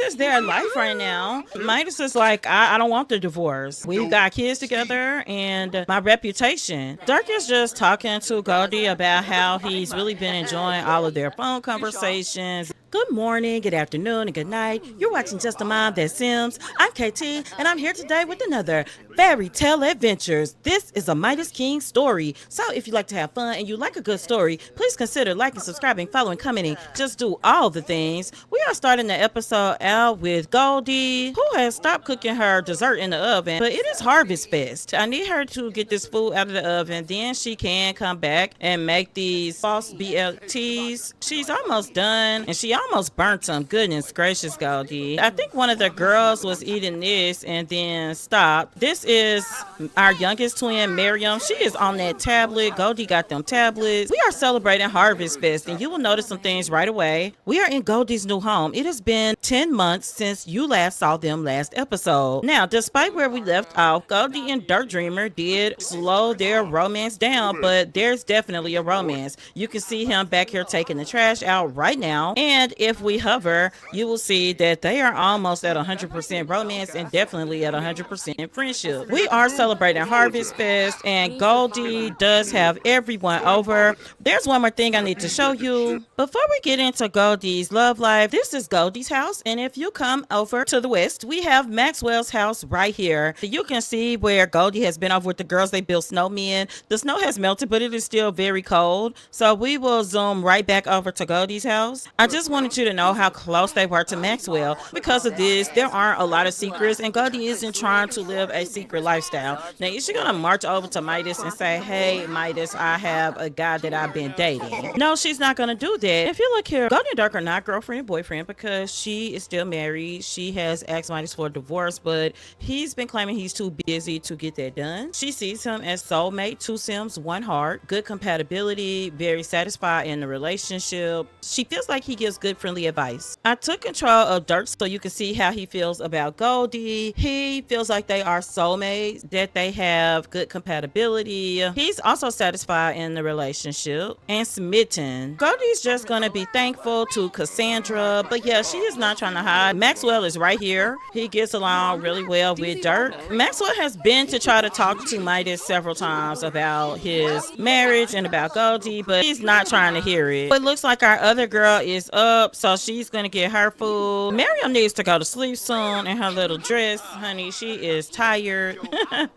is their life right now. Midas is like, I don't want the divorce. We've got kids together and my reputation. Dirk is just talking to Goldie about how he's really been enjoying all of their phone conversations. Good morning, good afternoon, and good night. You're watching Just a Mom That Sims. I'm KT, and I'm here today with another Fairy Tale Adventures. This is a Midas King story. So if you like to have fun and you like a good story, please consider liking, subscribing, following, commenting. Just do all the things. We are starting the episode out with Goldie, who has stopped cooking her dessert in the oven, but it is Harvestfest. I need her to get this food out of the oven, then she can come back and make these false BLTs. She's almost done, and she almost burnt them. Goodness gracious, Goldie. I think one of the girls was eating this and then stopped. This is our youngest twin, Miriam. She is on that tablet. Goldie got them tablets. We are celebrating Harvestfest, and you will notice some things right away. We are in Goldie's new home. It has been 10 months since you last saw them last episode. Now, despite where we left off, Goldie and Dirk Dreamer did slow their romance down, but there's definitely a romance. You can see him back here taking the trash out right now, and if we hover, you will see that they are almost at 100% romance and definitely at 100% friendship. We are celebrating Harvestfest, and Goldie does have everyone over. There's one more thing I need to show you. Before we get into Goldie's love life, this is Goldie's house, and if you come over to the west, we have Maxwell's house right here. You can see where Goldie has been over with the girls. They built snowmen. The snow has melted, but it is still very cold, so we will zoom right back over to Goldie's house. I just wanted you to know how close they were to Maxwell. Because of this, there aren't a lot of secrets, and Goldie isn't trying to live a secret lifestyle. Now, is she gonna march over to Midas and say, hey, Midas, I have a guy that I've been dating? No, she's not gonna do that. If you look here, Goldie and Dirk are not girlfriend and boyfriend because she is still married. She has asked Midas for a divorce, but he's been claiming he's too busy to get that done. She sees him as soulmate, two Sims, one heart, good compatibility, very satisfied in the relationship. She feels like he gives good friendly advice. I took control of Dirk so you can see how he feels about Goldie. He feels like they are soulmates, that they have good compatibility. He's also satisfied in the relationship and smitten. Goldie's just gonna be thankful to Cassandra, but yeah, she is not trying to hide. Maxwell is right here. He gets along really well with Dirk. Maxwell has been to try to talk to Midas several times about his marriage and about Goldie, but he's not trying to hear it. But it looks like our other girl is up, so she's gonna get her food. Miriam needs to go to sleep soon in her little dress. Honey, she is tired.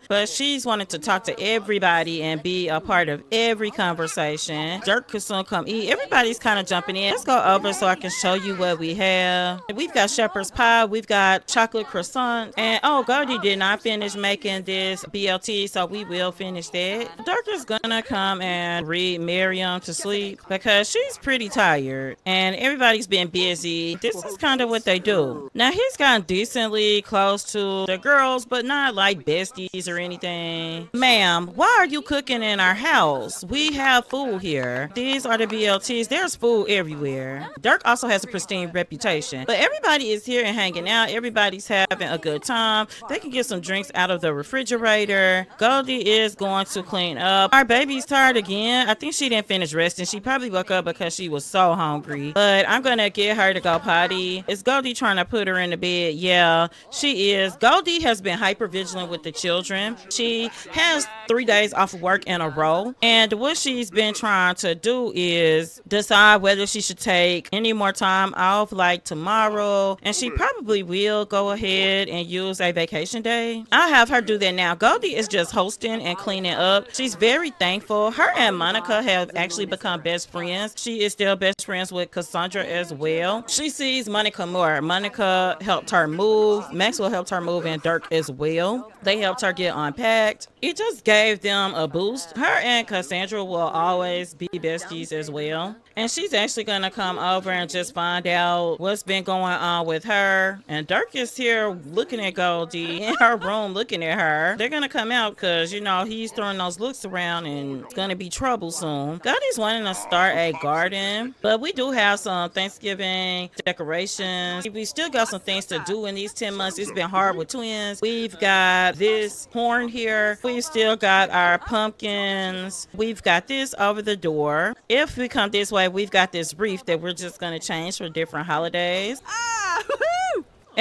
But she's wanted to talk to everybody and be a part of every conversation. Dirk could soon come eat. Everybody's kind of jumping in. Let's go over so I can show you what we have. We've got shepherd's pie. We've got chocolate croissant. And oh, Goldie did not finish making this BLT, so we will finish that. Dirk is gonna come and read Miriam to sleep because she's pretty tired and everybody's been busy. This is kind of what they do. Now, he's gotten decently close to the girls, but not like besties or anything. Ma'am, why are you cooking in our house? We have food here. These are the BLTs. There's food everywhere. Dirk also has a pristine reputation, but everybody is here and hanging out. Everybody's having a good time. They can get some drinks out of the refrigerator. Goldie is going to clean up. Our baby's tired again. I think she didn't finish resting. She probably woke up because she was so hungry, but I'm gonna get her to go potty. Is Goldie trying to put her in the bed? Yeah, she is. Goldie has been hyper vigilant with the children. She has 3 days off of work in a row, and what she's been trying to do is decide whether she should take any more time off like tomorrow, and she probably will go ahead and use a vacation day. I'll have her do that now. Goldie is just hosting and cleaning up. She's very thankful. Her and Monica have actually become best friends. She is still best friends with Cassandra as well. She sees Monica more. Monica helped her move. Maxwell helped her move, and Dirk as well. They helped her get unpacked. It just gave them a boost. Her and Cassandra will always be besties as well. And she's actually going to come over and just find out what's been going on with her. And Dirk is here looking at Goldie in her room looking at her. They're going to come out because, you know, he's throwing those looks around and it's going to be trouble soon. Goldie's wanting to start a garden, but we do have some Thanksgiving decorations. We still got some things to do in these 10 months. It's been hard with twins. We've got this horn here. We've still got our pumpkins. We've got this over the door. If we come this way, we've got this wreath that we're just going to change for different holidays.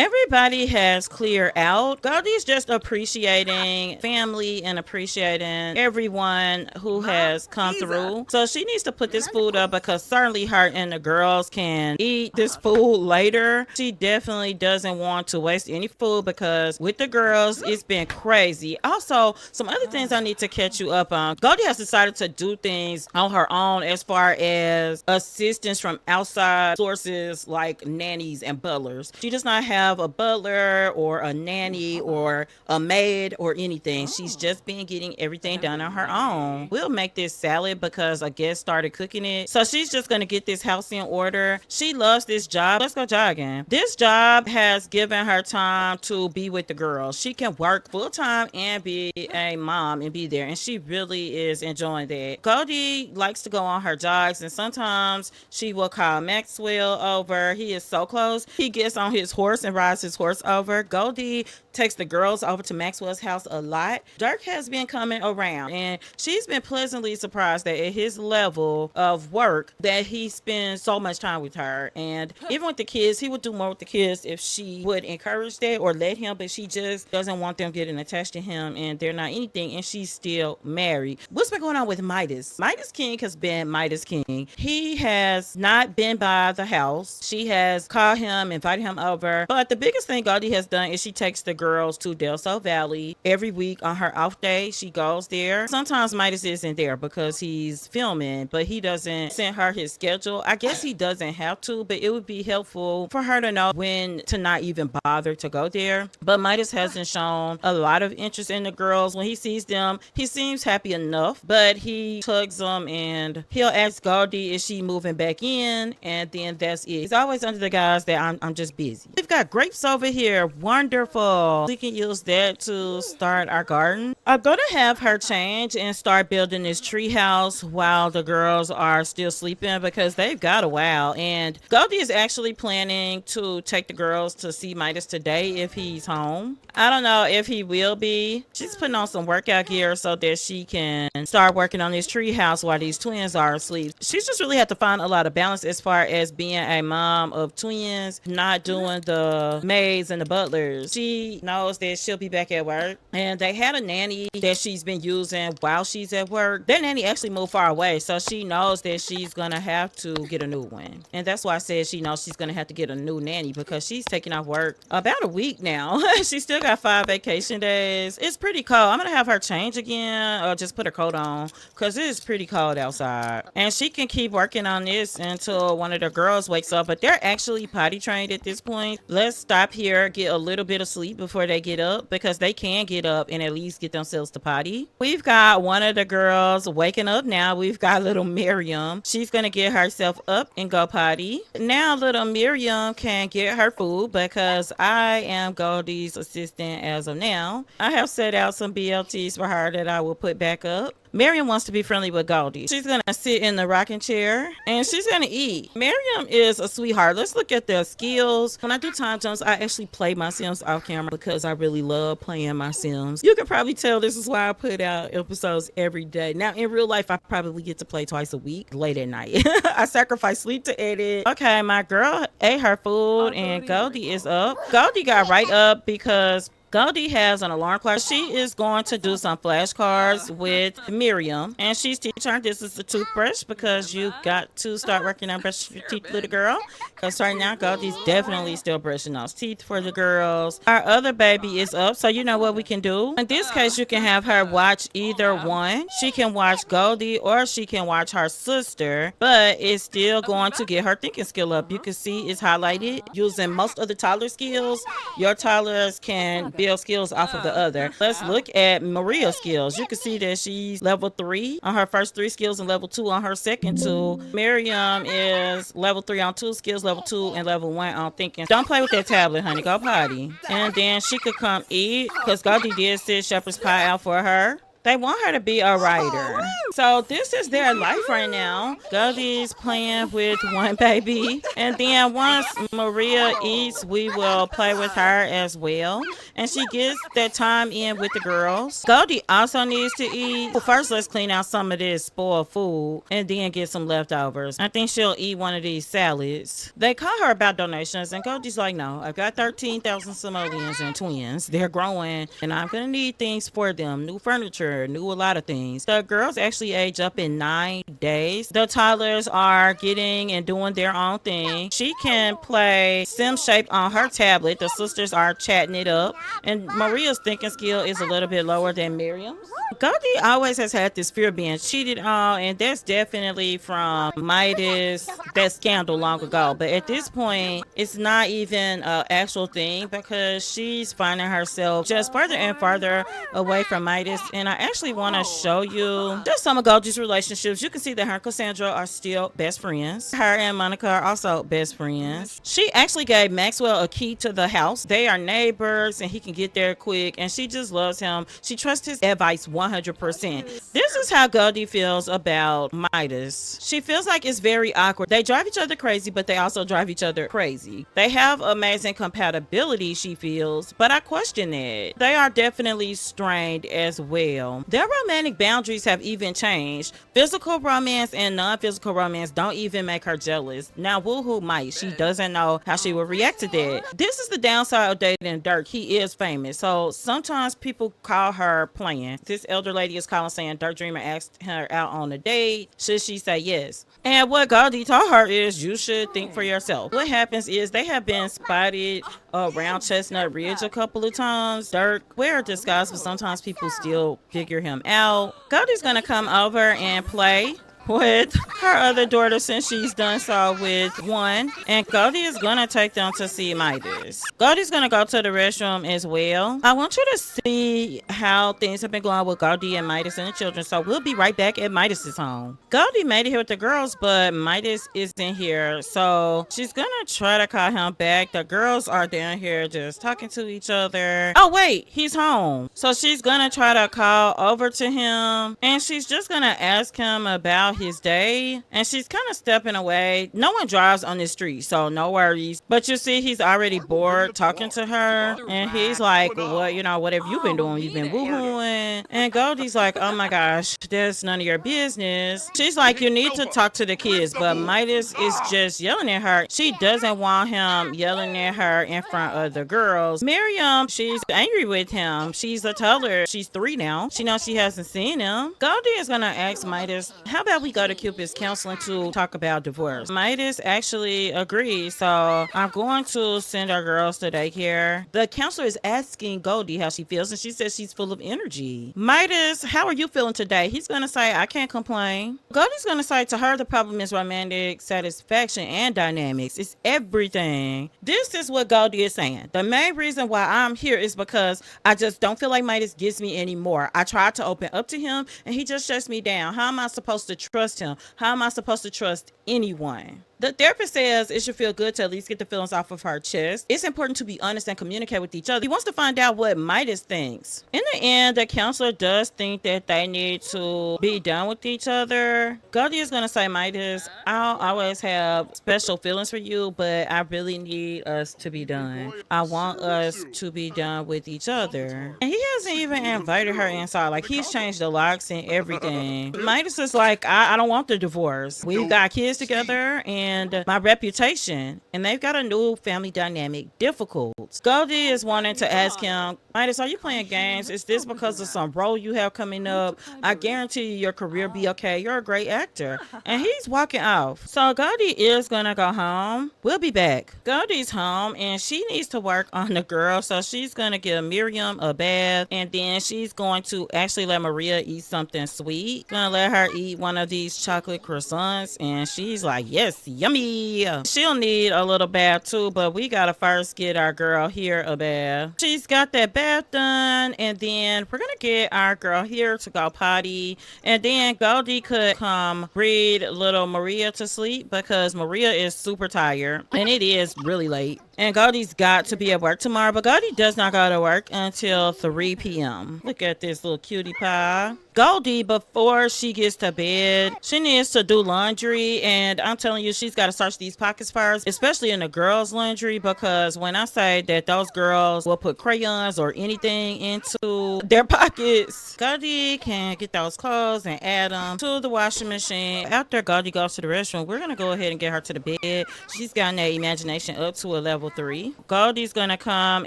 Everybody has cleared out. Goldie's just appreciating family and appreciating everyone who has come through. So she needs to put this food up because certainly her and the girls can eat this food later. She definitely doesn't want to waste any food because with the girls, it's been crazy. Also, some other things I need to catch you up on. Goldie has decided to do things on her own as far as assistance from outside sources like nannies and butlers. She does not have a butler or a nanny or a maid or anything. She's just been getting everything done on her own. We'll make this salad because a guest started cooking it. So she's just going to get this house in order. She loves this job. Let's go jogging. This job has given her time to be with the girls. She can work full time and be a mom and be there. And she really is enjoying that. Goldie likes to go on her jogs, and sometimes she will call Maxwell over. He is so close. He gets on his horse and rides his horse over. Goldie takes the girls over to Maxwell's house a lot. Dirk has been coming around, and she's been pleasantly surprised that at his level of work that he spends so much time with her. And even with the kids, he would do more with the kids if she would encourage that or let him, but she just doesn't want them getting attached to him, and they're not anything, and she's still married. What's been going on with Midas? Midas King has been Midas King. He has not been by the house. She has called him, invited him over, but the biggest thing Goldie has done is she takes the girls to Del Sol Valley every week on her off day. She goes there. Sometimes Midas isn't there because he's filming, but he doesn't send her his schedule. I guess he doesn't have to, but it would be helpful for her to know when to not even bother to go there. But Midas hasn't shown a lot of interest in the girls. When he sees them, he seems happy enough, but he tugs them and he'll ask Goldie, is she moving back in? And then that's it. He's always under the guise that I'm just busy. We've got grapes over here. Wonderful. We can use that to start our garden. I'm gonna have her change and start building this tree house while the girls are still sleeping because they've got a while. And Goldie is actually planning to take the girls to see Midas today if he's home. I don't know if he will be. She's putting on some workout gear so that she can start working on this tree house while these twins are asleep. She's just really had to find a lot of balance as far as being a mom of twins, not doing the maids and the butlers. She knows that she'll be back at work, and they had a nanny that she's been using while she's at work. That nanny actually moved far away, so she knows that she's gonna have to get a new one. And that's why I said she knows she's gonna have to get a new nanny because she's taking off work about a week now. She still got 5 vacation days. It's pretty cold. I'm gonna have her change again or just put her coat on because it is pretty cold outside. And she can keep working on this until one of the girls wakes up, but they're actually potty trained at this point. Let's stop here, get a little bit of sleep before they get up because they can get up and at least get themselves to potty. We've got one of the girls waking up now. We've got little Miriam. She's gonna get herself up and go potty. Now little Miriam can get her food because I am Goldie's assistant as of now. I have set out some BLTs for her that I will put back up. Miriam wants to be friendly with Goldie. She's going to sit in the rocking chair and she's going to eat. Miriam is a sweetheart. Let's look at their skills. When I do time jumps, I actually play my Sims off camera because I really love playing my Sims. You can probably tell this is why I put out episodes every day. Now, in real life, I probably get to play twice a week, late at night. I sacrifice sleep to edit. Okay, my girl ate her food and Goldie is up. Goldie got right up because Goldie has an alarm clock. She is going to do some flashcards with Miriam, and she's teaching her this is the toothbrush because you got to start working on brushing your teeth, little girl. Because right now, Goldie's definitely still brushing those teeth for the girls. Our other baby is up, so you know what we can do. In this case, you can have her watch either one. She can watch Goldie or she can watch her sister, but it's still going to get her thinking skill up. You can see it's highlighted. Using most of the toddler skills, your toddlers can build skills off of the other. Let's look at Maria's skills. You can see that she's level 3 on her first 3 skills and level 2 on her second 2. Miriam is level 3 on 2 skills, level 2 and level 1 on thinking. Don't play with that tablet, honey. Go potty. And then she could come eat because Goldie did sit shepherd's pie out for her. They want her to be a writer. So this is their life right now. Goldie's playing with one baby. And then once Maria eats, we will play with her as well. And she gets that time in with the girls. Goldie also needs to eat. Well, first, let's clean out some of this spoiled food and then get some leftovers. I think she'll eat one of these salads. They call her about donations, and Goldie's like, no, I've got 13,000 simoleons and twins. They're growing, and I'm going to need things for them. New furniture, new a lot of things. The girls actually age up in 9 days. The toddlers are getting and doing their own thing. She can play sim shape on her tablet. The sisters are chatting it up, and Maria's thinking skill is a little bit lower than Miriam's. Goldie always has had this fear of being cheated on, and that's definitely from Midas, that scandal long ago. But at this point, it's not even an actual thing because she's finding herself just further and further away from Midas. And I actually want to show you just some of Goldie's relationships. You can see that her and Cassandra are still best friends. Her and Monica are also best friends. She actually gave Maxwell a key to the house. They are neighbors, and he can get there quick, and she just loves him. She trusts his advice 100%. This is how Goldie feels about Midas. She feels like it's very awkward. They drive each other crazy, but they also drive each other crazy. They have amazing compatibility, she feels, but I question it. They are definitely strained as well. Their romantic boundaries have even changed. Physical romance and non-physical romance don't even make her jealous. Now, woohoo might. She doesn't know how she will react to that. This is the downside of dating Dirk. He is famous, so sometimes people call her playing. This elder lady is calling saying Dirk Dreamer asked her out on a date. Should she say yes? And what Goldie told her is you should think for yourself. What happens is they have been spotted around Chestnut Ridge a couple of times. Dirk wear a disguise, but sometimes people still figure him out. Goldie's gonna come over and play with her other daughter since she's done so with one, and Goldie is gonna take them to see Midas. Goldie's gonna go to the restroom as well. I want you to see how things have been going with Goldie and Midas and the children, so we'll be right back at Midas's home. Goldie made it here with the girls, but Midas isn't here, so she's gonna try to call him back. The girls are down here just talking to each other. Oh wait, he's home. So she's gonna try to call over to him, and she's just gonna ask him about his day, and she's kind of stepping away. No one drives on this street, so no worries. But you see, he's already bored talking to her, and he's like, what have you been doing? You've been woohooing. And Goldie's like, oh my gosh, that's none of your business. She's like, you need to talk to the kids, but Midas is just yelling at her. She doesn't want him yelling at her in front of the girls. Miriam, she's angry with him. She's a toddler. She's 3 now. She knows she hasn't seen him. Goldie is gonna ask Midas, how about we go to Cupid's counseling to talk about divorce? Midas actually agrees, so I'm going to send our girls to daycare. The counselor is asking Goldie how she feels, and she says she's full of energy. Midas, how are you feeling today? He's gonna say, I can't complain. Goldie's gonna say to her the problem is romantic satisfaction and dynamics. It's everything. This is what Goldie is saying. The main reason why I'm here is because I just don't feel like Midas gives me any more. I tried to open up to him, and he just shuts me down. How am I supposed to trust him? How am I supposed to trust anyone? The therapist says it should feel good to at least get the feelings off of her chest. It's important to be honest and communicate with each other. He wants to find out what Midas thinks. In the end, the counselor does think that they need to be done with each other. Goldie is going to say, Midas, I'll always have special feelings for you, but I really need us to be done. I want us to be done with each other. And he hasn't even invited her inside. Like, he's changed the locks and everything. Midas is like, I don't want the divorce. We've got kids together, and my reputation, and they've got a new family dynamic difficult. Goldie is wanting to ask him, Midas, are you playing games? Is this because of some role you have coming up? I guarantee you your career be okay. You're a great actor. And he's walking off. So Goldie is gonna go home. We'll be back. Goldie's home, and she needs to work on the girl, so she's gonna give Miriam a bath, and then she's going to actually let Maria eat something sweet. Gonna let her eat one of these chocolate croissants, and she's like, yes, yummy. She'll need a little bath too, but we gotta first get our girl here a bath. She's got that bath done, and then we're gonna get our girl here to go potty, and then Goldie could come read little Maria to sleep because Maria is super tired and it is really late. And Goldie's got to be at work tomorrow, but Goldie does not go to work until 3 p.m. Look at this little cutie pie. Goldie, before she gets to bed, she needs to do laundry, and I'm telling you, she's got to search these pockets first, especially in the girls' laundry, because when I say that those girls will put crayons or anything into their pockets, Goldie can get those clothes and add them to the washing machine. After Goldie goes to the restroom, we're going to go ahead and get her to the bed. She's gotten that imagination up to a level 3. Goldie's going to come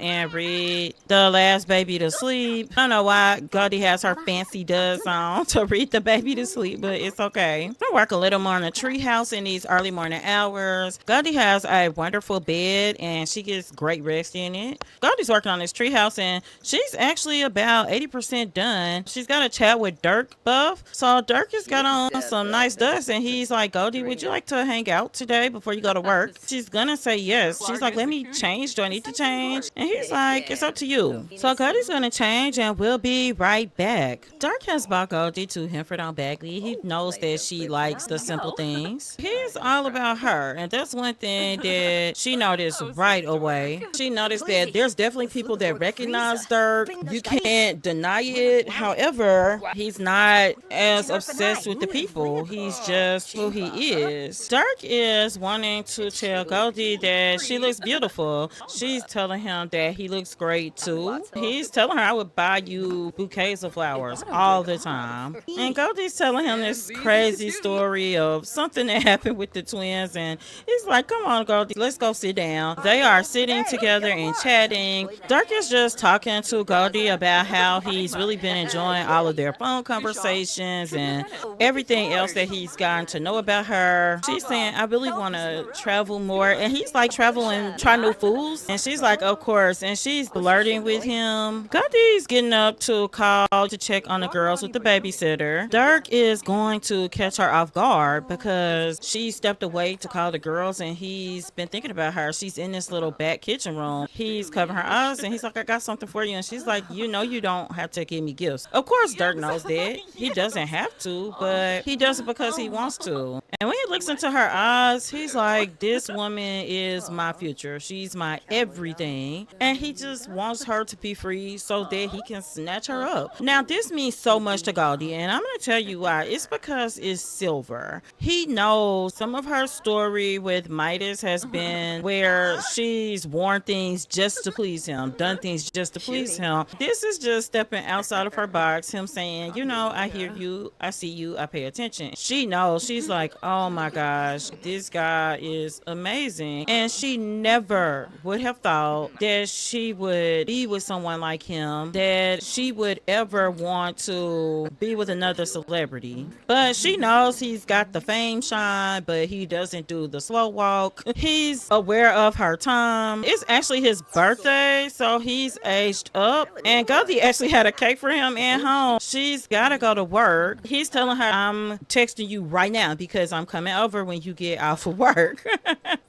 and read The Last Baby to Sleep. I don't know why Goldie has her fancy duds on to read the baby to sleep, but it's okay. I work a little more in the treehouse in these early morning hours. Goldie has a wonderful bed and she gets great rest in it. Goldie's working on this treehouse and she's actually about 80% done. She's got a chat with Dirk buff. So Dirk has got on some nice dust and he's like, Goldie, would you like to hang out today before you go to work? She's gonna say yes. She's like, let me change. Do I need to change? And he's like, it's up to you. So Goldie's gonna change and we'll be right back. Dirk has bought Goldie to Henford on Bagley. He knows that she likes the simple things. He's all about her, and that's one thing that she noticed right away. She noticed that there's definitely people that recognize Dirk. You can't deny it. However, he's not as obsessed with the people. He's just who he is. Dirk is wanting to tell Goldie that she looks beautiful. She's telling him that he looks great too. He's telling her, I would buy you bouquets of flowers all the time. And Goldie's telling him this crazy story of something that happened with the twins, and he's like, come on, Goldie, let's go sit down. They are sitting together and chatting. Dirk is just talking to Goldie about how he's really been enjoying all of their phone conversations and everything else that he's gotten to know about her. She's saying, I really want to travel more, and he's like, travel and try new foods, and she's like, of course, and she's flirting with him. Goldie's getting up to call to check on the girls with the babysitter. Dirk is going to catch her off guard because she stepped away to call the girls and he's been thinking about her. She's in this little back kitchen room. He's covering her eyes and he's like, I got something for you. And she's like, you know, you don't have to give me gifts. Of course, Dirk knows that. He doesn't have to, but he does it because he wants to. And when he looks into her eyes, he's like, this woman is my future. She's my everything. And he just wants her to be free so that he can snatch her up. Now, this means so much to Goldie, and I'm going to tell you why. It's because it's Silver. He knows some of her story with Midas has been where she's worn things just to please him, done things just to please him. This is just stepping outside of her box, him saying, you know, I hear you, I see you, I pay attention. She knows. She's like, oh my gosh, this guy is amazing. And she never would have thought that she would be with someone like him, that she would ever want to be with another celebrity. But she knows he's got the fame shine, but he doesn't do the slow walk. He's aware of her time. It's actually his birthday, so he's aged up. And Goldie actually had a cake for him at home. She's got to go to work. He's telling her, I'm texting you right now because I'm coming over when you get off of work.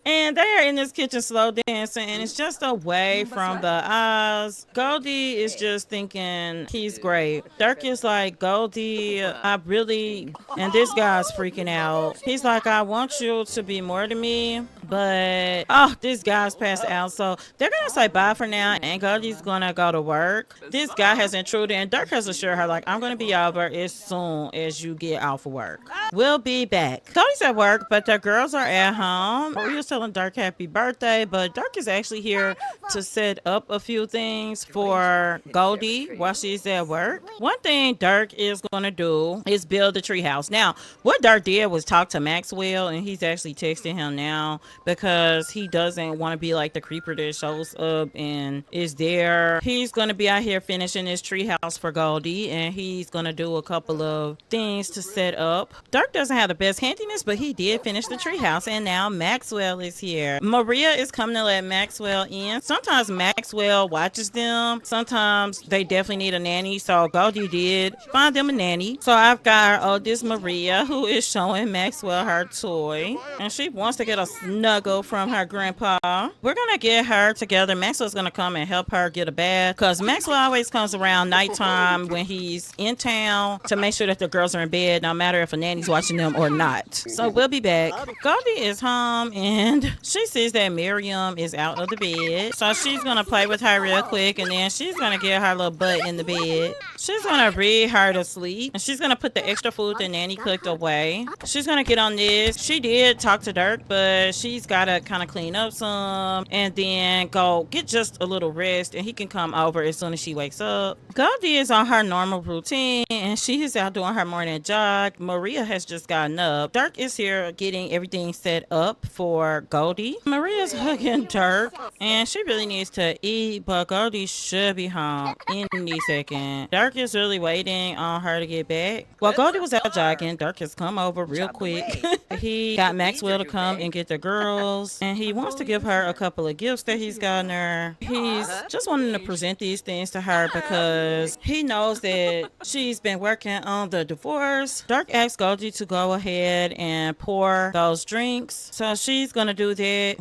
And they are in this kitchen slow dancing, and it's just away from the eyes. Goldie is just thinking he's great. Dirk is like, Goldie, I really, and this guy's freaking out. He's like, I want you to be more to me, but, oh, this guy's passed out. So they're going to say bye for now, and Goldie's going to go to work. This guy has intruded, and Dirk has assured her, like, I'm going to be over as soon as you get off of work. We'll be back. Goldie's at work, but the girls are at home. We was telling Dirk happy birthday, but Dirk is actually here to set up a few things for Goldie while she's at work. One thing Dirk is going to do is build a treehouse. Now, what Dirk did was talk to Maxwell, and he's actually texting him now because he doesn't want to be like the creeper that shows up and is there. He's going to be out here finishing his treehouse for Goldie, and he's going to do a couple of things to set up. Dirk doesn't have the best handiness, but he did finish the treehouse, and now Maxwell is here. Maria is coming to let Maxwell in. Sometimes Maxwell watches them. Sometimes they definitely need a nanny, so Goldie did find them a nanny. So I've got our oldest Maria, who is showing Maxwell her toy, and she wants to get a snuggle from her grandpa. We're gonna get her together. Maxwell's gonna come and help her get a bath, because Maxwell always comes around nighttime when he's in town to make sure that the girls are in bed, no matter if a nanny's watching them or not. So we'll be back. Goldie is home, and she sees that Miriam is out of the bed, so she's gonna play with her real quick, and then she's gonna get her little butt in the bed. She's gonna read her to sleep, and she's gonna put the extra food that Nanny cooked away. She's gonna get on this. She did talk to Dirk, but she's gotta kind of clean up some and then go get just a little rest, and he can come over as soon as she wakes up. Goldie is on her normal routine, and she is out doing her morning jog. Maria has just gotten up. Dirk is here getting everything set up for Goldie. Maria's hugging Dirk, and she really needs to eat, but Goldie should be home any second. Dirk is really waiting on her to get back. While Goldie was out jogging, Dirk has come over real quick. He got Maxwell to come and get the girls, and he wants to give her a couple of gifts that he's gotten her. He's just wanting to present these things to her because he knows that she's been working on the divorce. Dirk asked Goldie to go ahead and pour those drinks, so she's gonna do that.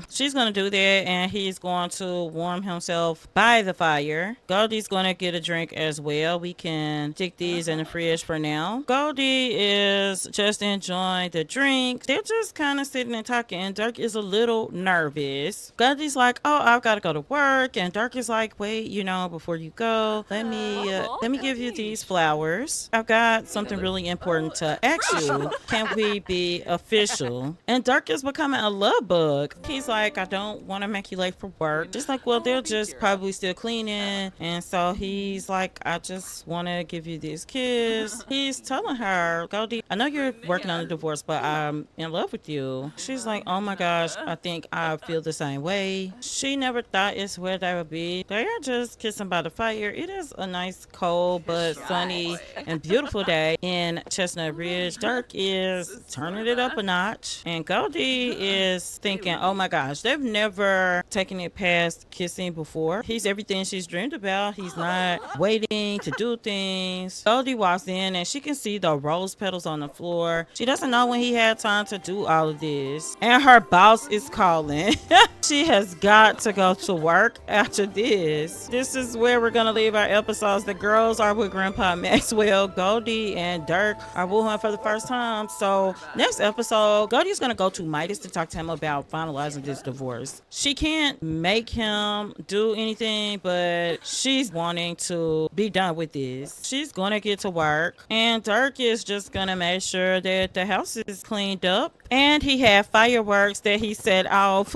And he's going to warm himself by the fire. Goldie's gonna get a drink as well. We can stick these in the fridge for now. Goldie is just enjoying the drink. They're just kind of sitting and talking. Dirk is a little nervous. Goldie's like, oh, I've got to go to work. And Dirk is like, wait, before you go, let me give you these flowers. I've got something really important to ask you. Can we be official? And Dirk is becoming a love bug. He's like, I don't want to make you late for work. Just like, well, they're just probably still cleaning. And so he's like, I just want to give you this kiss. He's telling her, Goldie, I know you're working on a divorce, but I'm in love with you. She's like, oh my gosh, I think I feel the same way. She never thought it's where they would be. They are just kissing by the fire. It is a nice, cold, but sunny and beautiful day in Chestnut Ridge. Dirk is turning it up a notch, and Goldie is thinking, oh my gosh, they've never taken it past kissing before. He's everything she's dreamed about. He's not waiting to do things. Goldie walks in, and she can see the rose petals on the floor. She doesn't know when he had time to do all of this, and her boss is calling. She has got to go to work after this. This is where we're gonna leave our episodes. The girls are with Grandpa Maxwell. Goldie and Dirk are wooing for the first time. So next episode, Goldie's gonna go to Midas to talk to him about finalizing this divorce. She can't make him do anything, but she's wanting to be done with this. She's gonna get to work, and Dirk is just gonna make sure that the house is cleaned up, and he had fireworks that he set off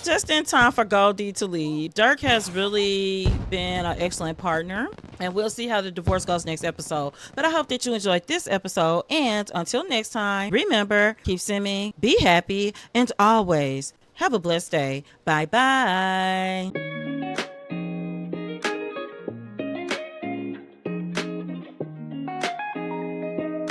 just in time for Goldie to leave. Dirk has really been an excellent partner, and we'll see how the divorce goes next episode. But I hope that you enjoyed this episode, and until next time, remember, keep swimming, be happy, and always have a blessed day. Bye bye.